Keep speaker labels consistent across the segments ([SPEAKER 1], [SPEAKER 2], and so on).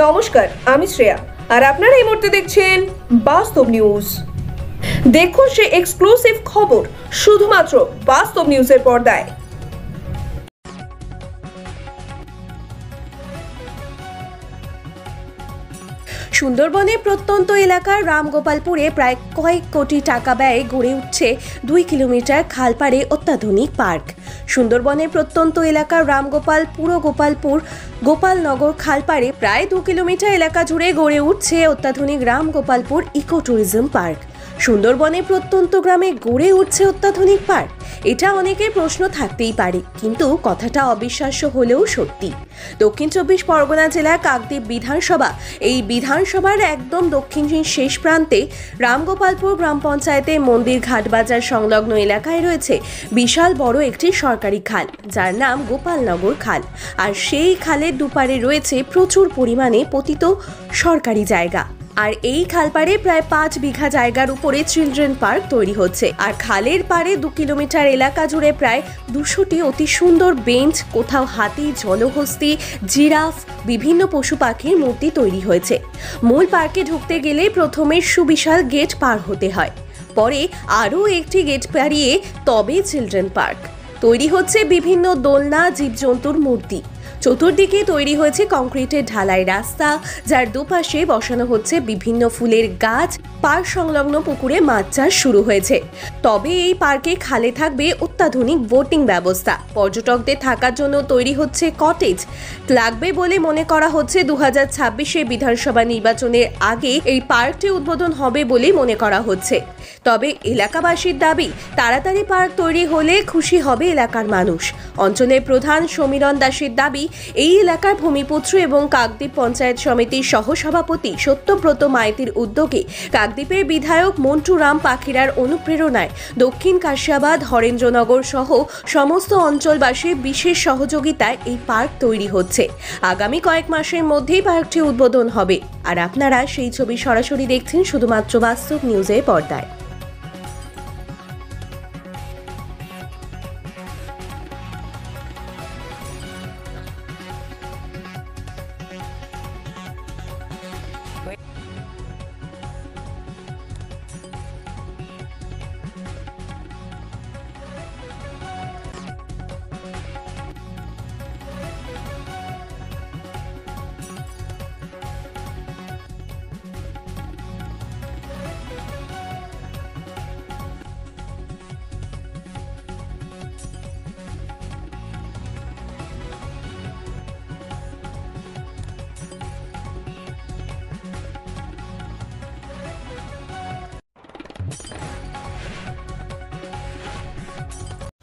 [SPEAKER 1] নমস্কার, আমি শ্রেয়া আর আপনারা এই মুহূর্তে দেখছেন বাস্তব নিউজ। দেখুন সে এক্সক্লুসিভ খবর শুধুমাত্র বাস্তব নিউজের পর্দায়।
[SPEAKER 2] সুন্দরবনের প্রত্যন্ত এলাকার রামগোপালপুরে প্রায় কয়েক কোটি টাকা ব্যয়ে গড়ে উঠছে 2 কিলোমিটার খালপাড়ে অত্যাধুনিক পার্ক। সুন্দরবনের প্রত্যন্ত এলাকার রামগোপাল গোপালপুর গোপালনগর খালপাড়ে প্রায় 2 কিলোমিটার এলাকা জুড়ে গড়ে উঠছে অত্যাধুনিক রামগোপালপুর ইকো ট্যুরিজম পার্ক। সুন্দরবনের প্রত্যন্ত গ্রামে গড়ে উঠছে অত্যাধুনিক পার্ক, এটা অনেকের প্রশ্ন থাকতেই পারে, কিন্তু কথাটা অবিশ্বাস্য হলেও সত্যি। দক্ষিণ 24 পরগনা জেলার কাকদ্বীপ বিধানসভা, এই বিধানসভার একদম দক্ষিণ শেষ প্রান্তে রামগোপালপুর গ্রাম পঞ্চায়েতে মন্দির ঘাট বাজার সংলগ্ন এলাকায় রয়েছে বিশাল বড় একটি সরকারি খাল, যার নাম গোপালনগর খাল। আর সেই খালের দুপারে রয়েছে প্রচুর পরিমাণে পতিত সরকারি জায়গা। আর এই খালপাড়ে প্রায় 5 বিঘা জায়গার উপরে চিলড্রেন পার্ক তৈরি হচ্ছে। আর খালের পাড়ে 2 কিলোমিটার এলাকা জুড়ে প্রায় 200টি অতি সুন্দর বেঞ্চ, কোথাও হাতি, জলহস্তি, জিরাফ, বিভিন্ন পশু পাখির মূর্তি তৈরি হয়েছে। মূল পার্কে ঢুকতে গেলে প্রথমে সুবিশাল গেট পার হতে হয়, পরে আরও একটি গেট পেরিয়ে তবে চিলড্রেন পার্ক। তৈরি হচ্ছে বিভিন্ন দোলনা, জীবজন্তুর মূর্তি। চতুর্দিকে তৈরি হয়েছে কংক্রিটের ঢালাই রাস্তা, যার দুপাশে বসানো হচ্ছে বিভিন্ন ফুলের গাছ। পার্ক সংলগ্ন পুকুরে মাছ চাষ শুরু হয়েছে। তবে এই পার্কে খালে থাকবে অত্যাধুনিক বোটিং ব্যবস্থা। পর্যটকদের থাকার জন্য তৈরি হচ্ছে কটেজ লাগবে বলে মনে করা হচ্ছে। 2026 বিধানসভা নির্বাচনের আগে এই পার্কটি উদ্বোধন হবে বলে মনে করা হচ্ছে। তবে এলাকাবাসীর দাবি, তাড়াতাড়ি পার্ক তৈরি হলে খুশি হবে এলাকার মানুষ। অঞ্চলের প্রধান সমীরণ দাসের দাবি, এই এলাকার ভূমিপুত্র এবং কাকদ্বীপ পঞ্চায়েত সমিতির সহসভাপতি সত্যব্রত মাইতির উদ্যোগে কাকদ্বীপের বিধায়ক মন্টু রাম পাখিরার অনুপ্রেরণায় দক্ষিণ কাশিয়াবাদ, হরেন্দ্রনগর সহ সমস্ত অঞ্চলবাসীর বিশেষ সহযোগিতায় এই পার্ক তৈরি হচ্ছে। আগামী কয়েক মাসের মধ্যেই পার্কটি উদ্বোধন হবে। আর আপনারা সেই ছবি সরাসরি দেখছেন শুধুমাত্র বাস্তব নিউজের পর্দায়।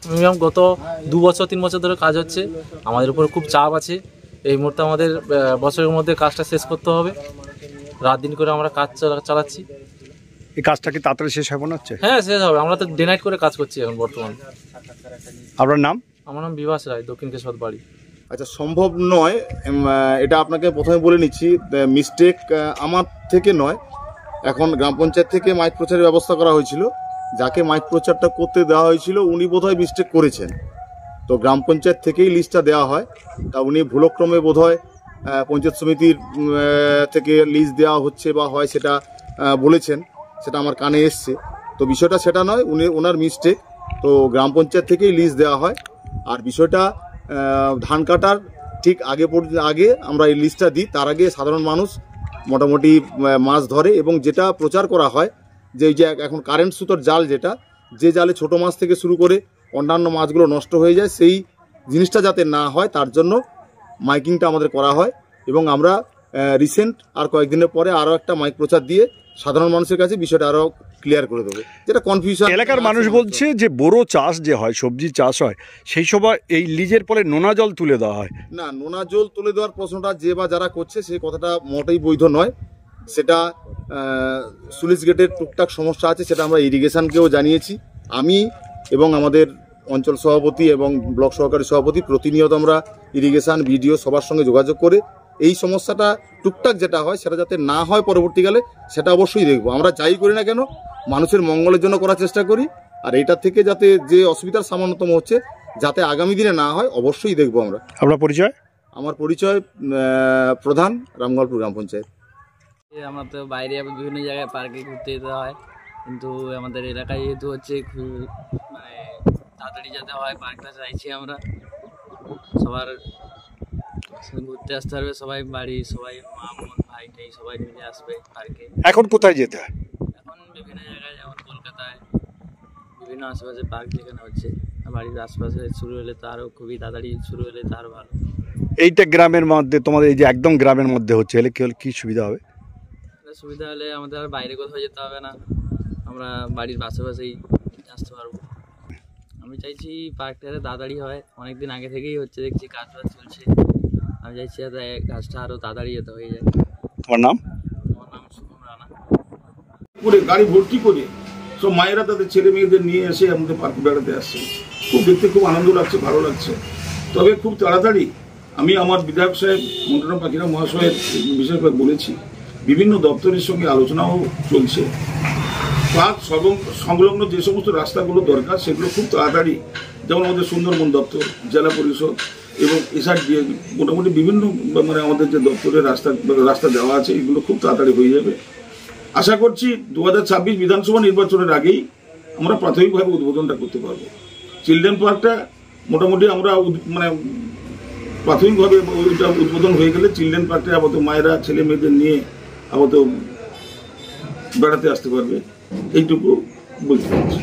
[SPEAKER 3] মিনিমাম গত 2 বছর 3 বছর ধরে কাজ হচ্ছে। আমাদের উপর খুব চাপ আছে। এই মুহূর্তে আমাদের বছরের মধ্যে কাজটা শেষ করতে হবে। রাত দিন করে আমরা কাজ চালাচ্ছি।
[SPEAKER 4] এই কাজটা কি তাড়াতাড়ি শেষ হবে না?
[SPEAKER 3] হ্যাঁ, শেষ হবে। আমরা তো ডে নাইট করে কাজ করছি এখন বর্তমানে।
[SPEAKER 4] আপনার নাম?
[SPEAKER 3] আমার নাম বিভাস রায়, দক্ষিণ কেশবত বাড়ি।
[SPEAKER 5] আচ্ছা, সম্ভব নয়, এটা আপনাকে প্রথমে বলে নিচ্ছি। মিস্টেক আমার থেকে নয়। এখন গ্রাম পঞ্চায়েত থেকে মাইক প্রচারের ব্যবস্থা করা হয়েছিল। যাকে মাইক প্রচারটা করতে দেওয়া হয়েছিল উনি বোধহয় মিস্টেক করেছেন। তো গ্রাম পঞ্চায়েত থেকেই লিস্টটা দেওয়া হয়। তা উনি ভুলক্রমে বোধহয় পঞ্চায়েত সমিতির থেকে লিস্ট দেওয়া হচ্ছে বা হয় সেটা বলেছেন, সেটা আমার কানে এসছে। তো বিষয়টা সেটা নয়, ওনার মিস্টেক। তো গ্রাম পঞ্চায়েত থেকেই লিস্ট দেওয়া হয়। আর বিষয়টা ধান কাটার ঠিক আগে আমরা এই লিস্টটা দিই। তার আগে সাধারণ মানুষ মোটামুটি মাছ ধরে, এবং যেটা প্রচার করা হয় যে এই যে এখন কারেন্ট সুতোর জাল, যে জালে ছোট মাছ থেকে শুরু করে অন্যান্য মাছগুলো নষ্ট হয়ে যায়, সেই জিনিসটা যাতে না হয় তার জন্য মাইকিংটা আমাদের করা হয়। এবং আমরা রিসেন্ট আর কয়েকদিনের পরে আরও একটা মাইক প্রচার দিয়ে সাধারণ মানুষের কাছে বিষয়টা আরও ক্লিয়ার করে দেবো, যেটা কনফিউশন।
[SPEAKER 4] এলাকার মানুষ বলছে যে বোরো চাষ যে হয়, সবজি চাষ হয়, সেই সময় এই লিজের পরে নোনা জল তুলে দেওয়া হয়।
[SPEAKER 5] না, নোনা জল তুলে দেওয়ার প্রশ্নটা যে বা যারা করছে সেই কথাটা মোটেই বৈধ নয়। সেটা সুলিশ গেটের টুকটাক সমস্যা আছে, সেটা আমরা ইরিগেশনকেও জানিয়েছি। আমি এবং আমাদের অঞ্চল সভাপতি এবং ব্লক সহকারী সভাপতি প্রতিনিয়ত আমরা ইরিগেশন, বিডিও সবার সঙ্গে যোগাযোগ করে এই সমস্যাটা টুকটাক যেটা হয় সেটা যাতে না হয় পরবর্তীকালে, সেটা অবশ্যই দেখব। আমরা যাই করি না কেন মানুষের মঙ্গলের জন্য করার চেষ্টা করি। আর এইটার থেকে যাতে যে অসুবিধার সামান্যতম হচ্ছে যাতে আগামী দিনে না হয় অবশ্যই দেখব আমরা।
[SPEAKER 4] আপনার পরিচয়?
[SPEAKER 5] আমার পরিচয় প্রধান রামগোপালপুর গ্রাম পঞ্চায়েত।
[SPEAKER 6] আমার তো বাইরে বিভিন্ন জায়গায় পার্কে ঘুরতে যেতে হয়, কিন্তু আমাদের এলাকায় যেহেতু হচ্ছে খুব মানে তাড়াতাড়ি যেতে হয়, পার্কটা চাইছি আমরা সবার ঘুরতে আসতে পারবে, সবাই বাড়ি সবাই মা বোন ভাই টাই সবাই মিলে আসবে পার্কে।
[SPEAKER 4] এখন কোথায় যেতে হয়?
[SPEAKER 6] এখন বিভিন্ন জায়গায় যেমন কলকাতায় বিভিন্ন আশেপাশে পার্ক যেখানে হচ্ছে, বাড়ির আশপাশে শুরু হলে তো আরও খুবই তাড়াতাড়ি শুরু হলে তো আরও ভালো।
[SPEAKER 4] এইটা গ্রামের মধ্যে, তোমাদের এই যে একদম গ্রামের মধ্যে হচ্ছে, এলে কি সুবিধা হবে?
[SPEAKER 6] সুবিধা হলে আমাদের আর বাইরে কোথাও যেতে হবে না, আমরা বাড়ির আশেপাশেই আসতে পারবো। আমি চাইছি পার্কটা তাড়াতাড়ি হয়, অনেকদিন আগে থেকেই হচ্ছে দেখছি, কাজ বাজ চলছে। আমি চাইছি যাতে কাজটা আরও তাড়াতাড়ি যেতে হয়ে যায়।
[SPEAKER 4] তোমার নাম?
[SPEAKER 6] আমার নাম শুভম রানা।
[SPEAKER 7] করে গাড়ি ভর্তি করে সব মায়েরা তাদের ছেলে মেয়েদের নিয়ে এসে আমাদের পার্কে বেড়াতে আসছে। খুব দেখতে খুব আনন্দ লাগছে, ভালো লাগছে। তবে খুব তাড়াতাড়ি আমি আমার বিধায়ক সাহেব মন্টুরাম পাখিরা মহাশয়ের বিশেষভাবে বলেছি, বিভিন্ন দপ্তরের সঙ্গে আলোচনাও চলছে। পার্ক সংলগ্ন যে সমস্ত রাস্তাগুলো দরকার সেগুলো খুব তাড়াতাড়ি, যেমন আমাদের সুন্দরবন দপ্তর, জেলা পরিষদ এবং এসআরডিএ, মোটামুটি বিভিন্ন মানে আমাদের যে দপ্তরের রাস্তা দেওয়া আছে, এগুলো খুব তাড়াতাড়ি হয়ে যাবে। আশা করছি 2026 বিধানসভা নির্বাচনের আগেই আমরা প্রাথমিকভাবে উদ্বোধনটা করতে পারবো। চিলড্রেন পার্কটা মোটামুটি আমরা মানে প্রাথমিকভাবে ওইটা উদ্বোধন হয়ে গেলে চিলড্রেন পার্কটা আপাতত মায়েরা ছেলে মেয়েদের নিয়ে আপাতত বেড়াতে আসতে পারবে, এইটুকু বলতে পারছি।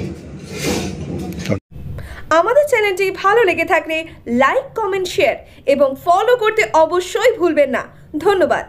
[SPEAKER 1] আমাদের চ্যানেলটি ভালো লেগে থাকলে লাইক, কমেন্ট, শেয়ার এবং ফলো করতে অবশ্যই ভুলবেন না। ধন্যবাদ।